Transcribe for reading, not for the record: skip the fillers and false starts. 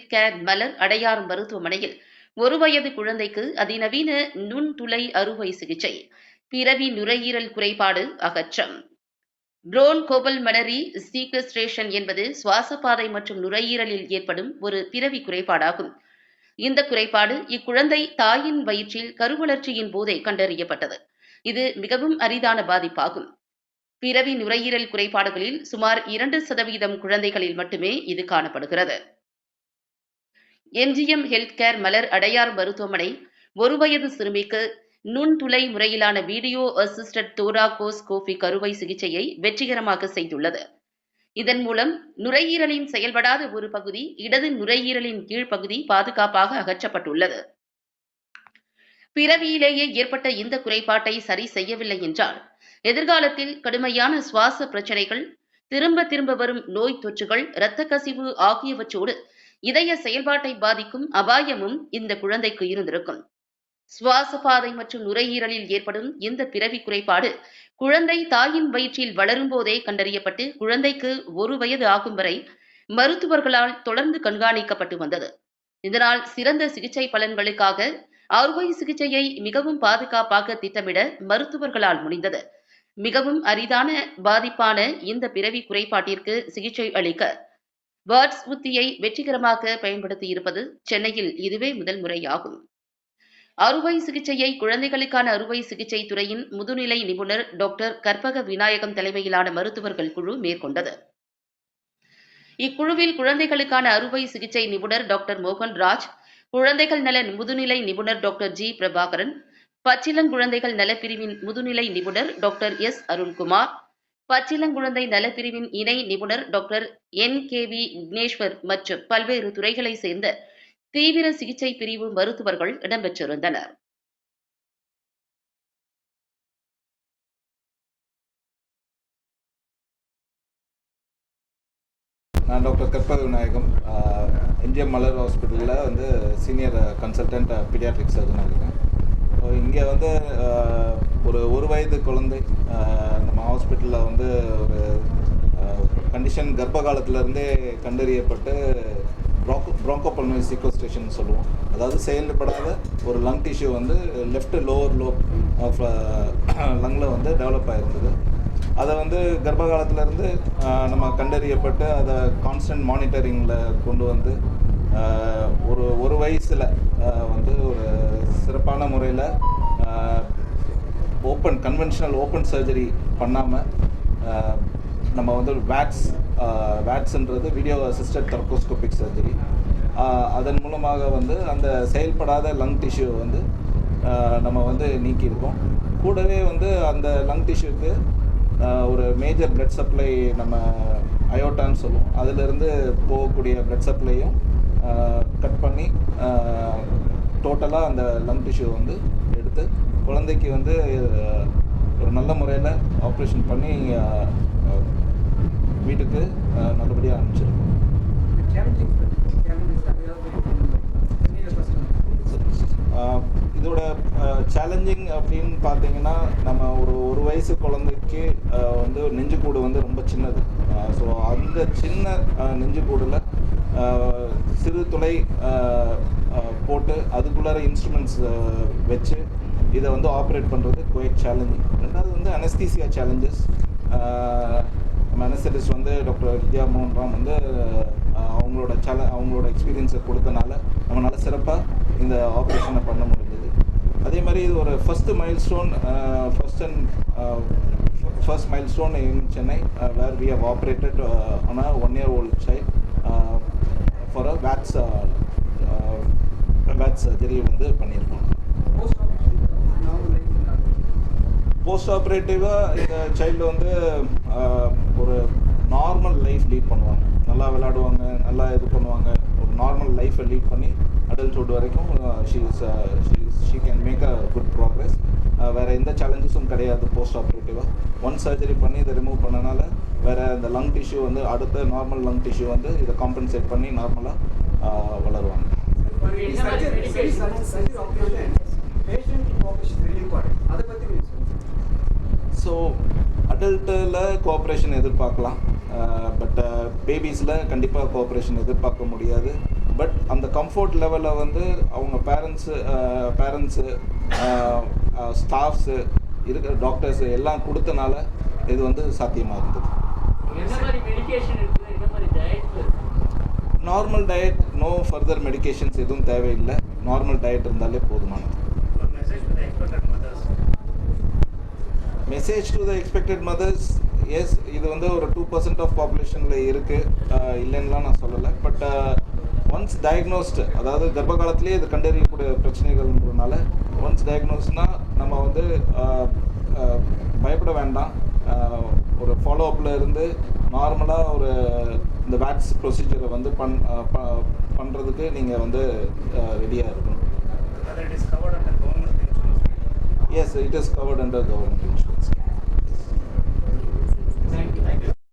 Health care மலர் அடையார் மருத்துவமனையில் 1 வயது குழந்தைக்கு அதிநவீன நுண்துளை அறுவை சிகிச்சை, பிறவி நுரையீரல் குறைபாடு அகற்றம். புரோன்கோபல்மனரி சீக்வெஸ்ட்ரேஷன் என்பது சுவாசப்பாதை மற்றும் நுரையீரலில் ஏற்படும் ஒரு பிறவி குறைபாடாகும். இந்த குறைபாடு இக்குழந்தை தாயின் வயிற்றில் கருவளர்ச்சியின் போதே கண்டறியப்பட்டது. இது மிகவும் அரிதான பாதிப்பாகும். பிறவி நுரையீரல் குறைபாடுகளில் சுமார் 2% குழந்தைகளில் மட்டுமே இது காணப்படுகிறது. எம்ஜிஎம் ஹெல்த் கேர் மலர் அடையார் மருத்துவமனை 1 வயது சிறுமிக்கு நுண்துளை முறையிலான வீடியோ அசிஸ்டட் தோராகோஸ்கோபிக் அறுவை சிகிச்சையை வெற்றிகரமாக செய்துள்ளது. இதன் மூலம் நுரையீரலின் செயல்படாத ஒரு பகுதி, இடது நுரையீரலின் கீழ்ப்பகுதி பாதுகாப்பாக அகற்றப்பட்டுள்ளது. பிறவியிலேயே ஏற்பட்ட இந்த குறைபாட்டை சரி செய்யவில்லை என்றால் எதிர்காலத்தில் கடுமையான சுவாச பிரச்சனைகள், திரும்ப வரும் நோய் தொற்றுகள், இரத்த கசிவு ஆகியவற்றோடு இதய செயல்பாட்டை பாதிக்கும் அபாயமும் இந்த குழந்தைக்கு இருந்திருக்கும். சுவாசப்பாதை மற்றும் நுரையீரலில் ஏற்படும் இந்த பிறவி குறைபாடு குழந்தை தாயின் வயிற்றில் வளரும் போதே கண்டறியப்பட்டு குழந்தைக்கு 1 வயது ஆகும் வரை மருத்துவர்களால் தொடர்ந்து கண்காணிக்கப்பட்டு வந்தது. இதனால் சிறந்த சிகிச்சை பலன்களுக்காக அறுவை சிகிச்சையை மிகவும் பாதுகாப்பாக திட்டமிட மருத்துவர்களால் முடிந்தது. மிகவும் அரிதான பாதிப்பான இந்த பிறவி குறைபாட்டிற்கு சிகிச்சை அளிக்க பேர்ட்ஸ் உத்தியை வெற்றிகரமாக பயன்படுத்தியிருப்பது சென்னையில் இதுவே முதல் முறையாகும். அறுவை சிகிச்சையை குழந்தைகளுக்கான அறுவை சிகிச்சை துறையின் முதுநிலை நிபுணர் டாக்டர் கற்பக விநாயகம் தலைமையிலான மருத்துவர்கள் குழு மேற்கொண்டது. இக்குழுவில் குழந்தைகளுக்கான அறுவை சிகிச்சை நிபுணர் டாக்டர் மோகன்ராஜ், குழந்தைகள் நல முதுநிலை நிபுணர் டாக்டர் ஜி பிரபாகரன், பச்சிளங்குழந்தைகள் நலப்பிரிவின் முதுநிலை நிபுணர் டாக்டர் எஸ் அருண்குமார், பச்சிளங்குழந்தை நலப்பிரிவின் இணை நிபுணர் டாக்டர் NKV விக்னேஸ்வர் மற்றும் பல்வேறு துறைகளைச் சேர்ந்த தீவிர சிகிச்சை பிரிவு மருத்துவர்கள் இடம்பெற்றிருந்தனர். நான் டாக்டர் கற்பக விநாயகம், எம்ஜிஎம் மலர் ஹாஸ்பிட்டலில் வந்து சீனியர் கன்சல்டன்ட் பீடியாட்ரிக் சர்ஜனாக இருக்கேன். இங்கே வந்து ஒரு வயது குழந்தை நம்ம ஹாஸ்பிட்டலில் வந்து ஒரு கண்டிஷன் கர்ப்ப காலத்திலேருந்தே கண்டறியப்பட்டு புரோன்கோபல்மனரி சீக்வெஸ்ட்ரேஷன் சொல்லுவோம். அதாவது செயல்படாத ஒரு லங் டிஷ்யூ வந்து லெஃப்ட் லோவர் லோப் ஆஃப் லங்கில் வந்து டெவலப் ஆகிருந்தது. அதை வந்து கர்ப்ப காலத்திலேருந்து நம்ம கண்டறியப்பட்டு அதை கான்ஸ்டன்ட் மானிட்டரிங்கில் கொண்டு வந்து ஒரு வயசில் வந்து ஒரு சிறப்பான முறையில் கன்வென்ஷனல் ஓப்பன் சர்ஜரி பண்ணாமல் நம்ம வந்து வேட்ஸ்ன்றது வீடியோ அசிஸ்டட் தோராகோஸ்கோபிக் சர்ஜரி, அதன் மூலமாக வந்து அந்த செயல்படாத லங் டிஷ்யூ வந்து நம்ம வந்து நீக்கியிருக்கோம். கூடவே வந்து அந்த லங் டிஷ்யூக்கு ஒரு மேஜர் பிளட் சப்ளை நம்ம அயோட்டான்னு சொல்லுவோம், அதிலிருந்து போகக்கூடிய பிளட் சப்ளையும் கட் பண்ணி டோட்டலாக அந்த லங் டிஷ்யூ வந்து எடுத்து குழந்தைக்கு வந்து ஒரு நல்ல முறையில் ஆப்ரேஷன் பண்ணி வீட்டுக்கு நல்லபடியாக அனுப்பிச்சிருக்கோம். இதோட சேலஞ்சிங் அப்படின்னு பார்த்தீங்கன்னா, நம்ம ஒரு வயசு குழந்தைக்கு வந்து நெஞ்சுக்கூடு வந்து ரொம்ப சின்னது. ஸோ அந்த சின்ன நெஞ்சுக்கூடில் சிறு துளை போட்டு அதுக்குள்ளார இன்ஸ்ட்ருமெண்ட்ஸ் வச்சு இதை வந்து ஆப்ரேட் பண்ணுறது குவைட் சேலஞ்சிங். ரெண்டாவது வந்து அனஸ்தீசியா சேலஞ்சஸ். நம்ம அனஸ்தெட்டிஸ்ட் வந்து டாக்டர் வித்யா மோகன் ராம் வந்து அவங்களோட எக்ஸ்பீரியன்ஸை கொடுத்தனால நம்மளால் சிறப்பாக இந்த ஆப்ரேஷனை பண்ண முடிஞ்சது. அதே மாதிரி இது ஒரு first milestone in Chennai, where we have operated on a 1-year-old child for a VATS surgery வந்து பண்ணியிருக்கோம். போஸ்ட் ஆப்ரேட்டிவாக இந்த சைல்டு வந்து ஒரு நார்மல் லைஃப் லீட் பண்ணுவாங்க, நல்லா விளையாடுவாங்க, நல்லா இது பண்ணுவாங்க, ஒரு நார்மல் லைஃப்பை லீட் பண்ணி அடல்ட்ஹுட் வரைக்கும் she can make a good progress. வேறு எந்த சேலஞ்சஸும் கிடையாது. போஸ்ட் ஆப்ரேட்டிவாக ஒன் சர்ஜரி பண்ணி இதை ரிமூவ் பண்ணனால வேறு இந்த லங் டிஷ்யூ வந்து அடுத்த நார்மல் லங் டிஷ்யூ வந்து இதை காம்பன்சேட் பண்ணி நார்மலாக வளருவாங்க. ஸோ அடல்ட்டில் கோஆப்ரேஷன் எதிர்பார்க்கலாம், பட் பேபிஸில் கண்டிப்பாக கோஆப்ரேஷன் எதிர்பார்க்க முடியாது. பட் அந்த கம்ஃபர்ட் லெவலில் வந்து அவங்க பேரண்ட்ஸு ஸ்டாஃப்ஸு இருக்கிற டாக்டர்ஸு எல்லாம் கொடுத்தனால இது வந்து சாத்தியமாக இருந்தது. Normal diet, no further medications எதுவும் தேவையில்லை. நார்மல் டயட் இருந்தாலே போதுமானது. Message to the expected mothers, yes, இது வந்து ஒரு 2% ஆஃப் பாப்புலேஷனில் இருக்குது, இல்லைன்னுலாம் நான் சொல்லலை. பட் ஒன்ஸ் டயக்னோஸ்டு, அதாவது கர்ப்ப காலத்திலே இது கண்டறியக்கூடிய பிரச்சனைகள்ன்றதுனால ஒன்ஸ் டயக்னோஸ்னால் நம்ம வந்து பயப்பட வேண்டாம். ஒரு ஃபாலோஅப்பில் இருந்து நார்மலாக ஒரு இந்த வேக்ஸ் ப்ரொசீஜரை வந்து பண்ணுறதுக்கு நீங்கள் வந்து ரெடியாக இருக்கணும். Yes, it is covered under government insurance.